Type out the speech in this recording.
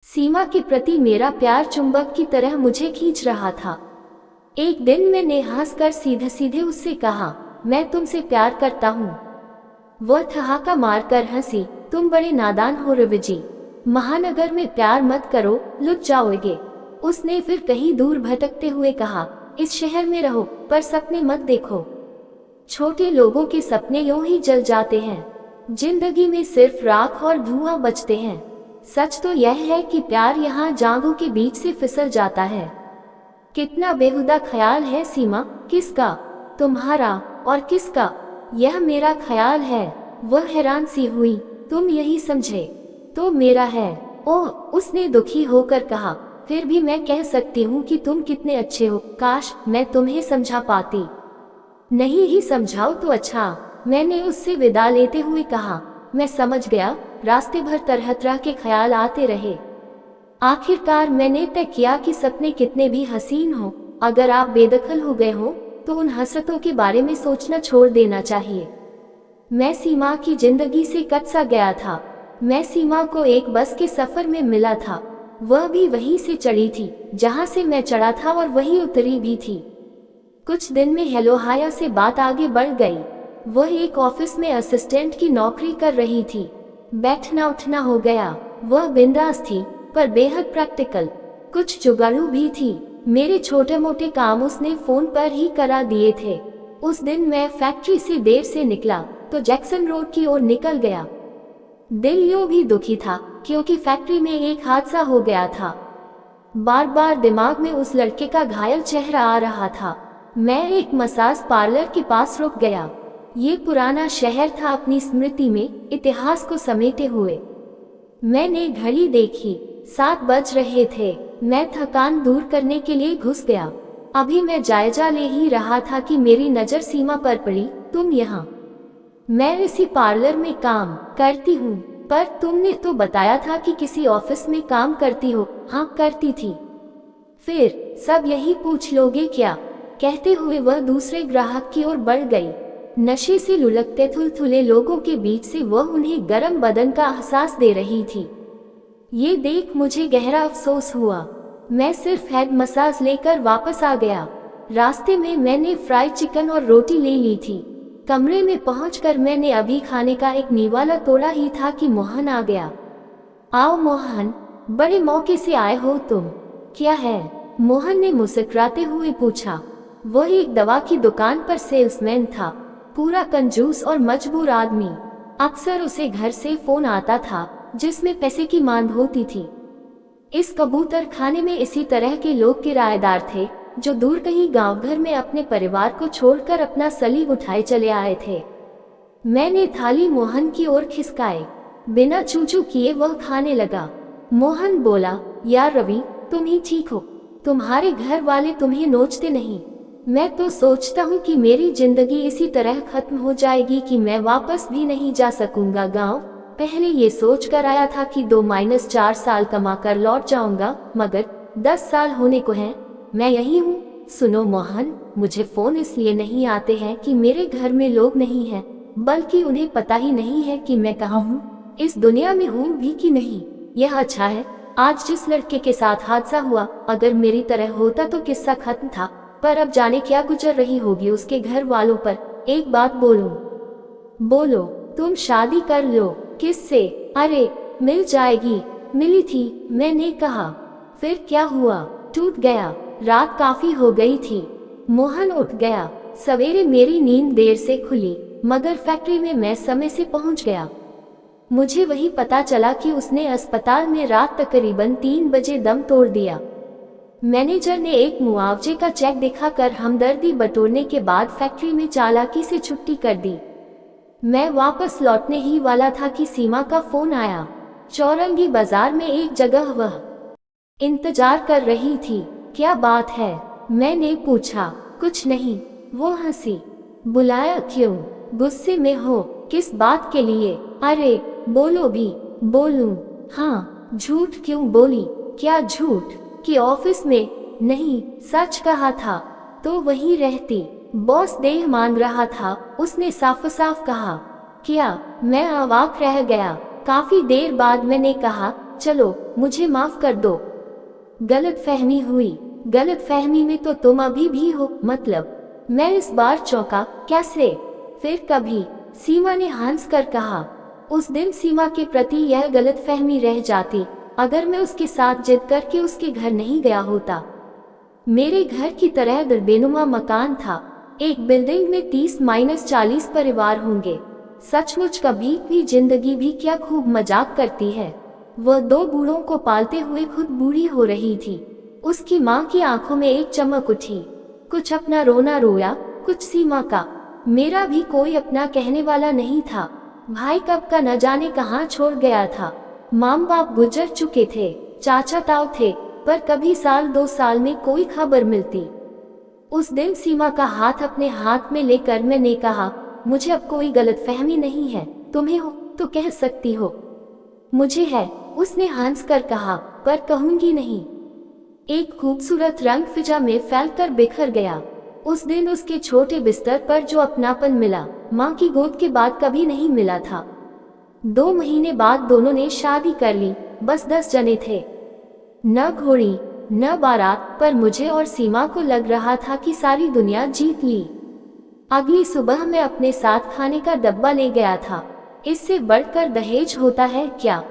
सीमा के प्रति मेरा प्यार चुंबक की तरह मुझे खींच रहा था। एक दिन मैंने हंसकर सीधे सीधे उससे कहा, मैं तुमसे प्यार करता हूँ। वह ठहाका मारकर हंसी, तुम बड़े नादान हो रविजी, महानगर में प्यार मत करो, लुट जाओगे। उसने फिर कहीं दूर भटकते हुए कहा, इस शहर में रहो पर सपने मत देखो। छोटे लोगों के सपने यूं ही जल जाते हैं, जिंदगी में सिर्फ राख और धुआं बचते हैं। सच तो यह है कि प्यार यहाँ जांघों के बीच से फिसल जाता है। कितना बेहुदा ख्याल है सीमा। किसका? तुम्हारा। और किसका? यह मेरा ख्याल है। वह हैरान सी हुई, तुम यही समझे तो मेरा है। ओह, उसने दुखी होकर कहा, फिर भी मैं कह सकती हूँ कि तुम कितने अच्छे हो। काश मैं तुम्हें समझा पाती। नहीं ही समझाओ तो अच्छा, मैंने उससे विदा लेते हुए कहा। मैं समझ गया। रास्ते भर तरह तरह के ख्याल आते रहे। आखिरकार मैंने तय किया कि सपने कितने भी हसीन हो, अगर आप बेदखल हो गए हो तो उन हसरतों के बारे में सोचना छोड़ देना चाहिए। मैं सीमा की जिंदगी से कट सा गया था। मैं सीमा को एक बस के सफर में मिला था। वह भी वहीं से चढ़ी थी जहां से मैं चढ़ा था और वहीं उतरी भी थी। कुछ दिन में हेलो हाया से बात आगे बढ़ गई। वह एक ऑफिस में असिस्टेंट की नौकरी कर रही थी। बैठना उठना हो गया। वह बिंदास थी पर बेहद प्रैक्टिकल, कुछ जुगाड़ू भी थी। मेरे छोटे मोटे काम उसने फोन पर ही करा दिए थे। उस दिन मैं फैक्ट्री से देर से निकला तो जैक्सन रोड की ओर निकल गया। दिल यूं भी दुखी था क्योंकि फैक्ट्री में एक हादसा हो गया था। बार बार दिमाग में उस लड़के का घायल चेहरा आ रहा था। मैं एक मसाज पार्लर के पास रुक गया। ये पुराना शहर था अपनी स्मृति में इतिहास को समेटे हुए। मैंने घड़ी देखी, 7 बज रहे थे। मैं थकान दूर करने के लिए घुस गया। अभी मैं जायजा ले ही रहा था कि मेरी नजर सीमा पर पड़ी। तुम यहाँ? मैं इसी पार्लर में काम करती हूँ। पर तुमने तो बताया था कि किसी ऑफिस में काम करती हो। हाँ, करती थी। फिर सब यही पूछ लोगे क्या? कहते हुए वह दूसरे ग्राहक की ओर बढ़ गई। नशे से लुढ़कते थुलथुले लोगों के बीच से वह उन्हें गर्म बदन का एहसास दे रही थी। ये देख मुझे गहरा अफसोस हुआ। मैं सिर्फ हेड मसाज लेकर वापस आ गया। रास्ते में मैंने फ्राइड चिकन और रोटी ले ली थी। कमरे में पहुंचकर मैंने अभी खाने का एक निवाला तोड़ा ही था कि मोहन आ गया। आओ मोहन, बड़े मौके से आए हो तुम। क्या है? मोहन ने मुस्कुराते हुए पूछा। वह एक दवा की दुकान पर सेल्समैन था, पूरा कंजूस और मजबूर आदमी। अक्सर उसे घर से फोन आता था जिसमें पैसे की मांग होती थी। इस कबूतर खाने में इसी तरह के लोग किराएदार थे जो दूर कहीं गांव घर में अपने परिवार को छोड़कर अपना सलीब उठाए चले आए थे। मैंने थाली मोहन की ओर खिसकाई। बिना चूचू किए वह खाने लगा। मोहन बोला, यार रवि, तुम ही ठीक हो। तुम्हारे घर वाले तुम्हें नोचते नहीं। मैं तो सोचता हूँ कि मेरी जिंदगी इसी तरह खत्म हो जाएगी कि मैं वापस भी नहीं जा सकूंगा गांव। पहले ये सोच कर आया था कि 2-4 साल कमा कर लौट जाऊंगा, मगर 10 साल होने को हैं। मैं यही हूँ। सुनो मोहन, मुझे फोन इसलिए नहीं आते हैं कि मेरे घर में लोग नहीं हैं, बल्कि उन्हें पता ही नहीं है कि मैं कहाँ हूँ, इस दुनिया में हूँ भी कि नहीं। यह अच्छा है, आज जिस लड़के के साथ हादसा हुआ, अगर मेरी तरह होता तो किस्सा खत्म था। पर अब जाने क्या गुजर रही होगी उसके घर वालों पर। एक बात बोलो, तुम शादी कर लो। किससे? अरे, मिल जाएगी। मिली थी, मैंने कहा। फिर क्या हुआ? टूट गया। रात काफी हो गई थी। मोहन उठ गया। सवेरे मेरी नींद देर से खुली, मगर फैक्ट्री में मैं समय से पहुंच गया। मुझे वही पता चला कि उसने अस्पताल में रात तकरीबन 3 बजे दम तोड़ दिया। मैनेजर ने एक मुआवजे का चेक दिखाकर हमदर्दी बटोरने के बाद फैक्ट्री में चालाकी से छुट्टी कर दी। मैं वापस लौटने ही वाला था कि सीमा का फोन आया। चौरंगी बाजार में एक जगह वह इंतजार कर रही थी। क्या बात है? मैंने पूछा। कुछ नहीं, वो हंसी। बुलाया क्यों? गुस्से में हो? किस बात के लिए? अरे बोलो भी। बोलूं? हाँ। झूठ क्यों बोली? क्या झूठ? कि ऑफिस में? नहीं, सच कहा था तो वहीं रहती। बॉस देह मांग रहा था, उसने साफ साफ कहा। क्या? मैं अवाक रह गया। काफी देर बाद मैंने कहा, चलो मुझे माफ कर दो। गलतफहमी हुई। गलतफहमी में तो तुम अभी भी हो, मतलब। मैं इस बार चौंका। कैसे? फिर कभी? सीमा ने हंस कर कहा। उस दिन सीमा के प्रति यह गलतफहमी रह जाती अगर मैं उसके साथ जिद करके उसके घर नहीं गया होता। मेरे घर की तरह बेनुमा मकान था। एक बिल्डिंग में 30-40 परिवार होंगे। सचमुच कभी भी जिंदगी भी क्या खूब मजाक करती है। वह 2 बूढ़ों को पालते हुए खुद बूढ़ी हो रही थी। उसकी माँ की आंखों में एक चमक उठी। कुछ अपना रोना रोया, कुछ सीमा का। मेरा भी कोई अपना कहने वाला नहीं था। भाई कब का न जाने कहाँ छोड़ गया था। माँ बाप गुजर चुके थे, चाचा ताऊ थे, पर कभी साल 2 साल में कोई खबर मिलती। उस दिन सीमा का हाथ अपने हाथ में लेकर मैंने कहा, मुझे अब कोई गलतफहमी नहीं है। तुम्हें हो तो कह सकती हो। मुझे है, उसने हंस कर कहा, पर कहूंगी नहीं। एक खूबसूरत रंग फिजा में फैलकर बिखर गया। उस दिन उसके छोटे बिस्तर पर जो अपनापन मिला, माँ की गोद के बाद कभी नहीं मिला था। 2 महीने बाद दोनों ने शादी कर ली। बस 10 जने थे। न घोड़ी न बारात, पर मुझे और सीमा को लग रहा था कि सारी दुनिया जीत ली। अगली सुबह मैं अपने साथ खाने का डब्बा ले गया था। इससे बढ़कर दहेज होता है क्या?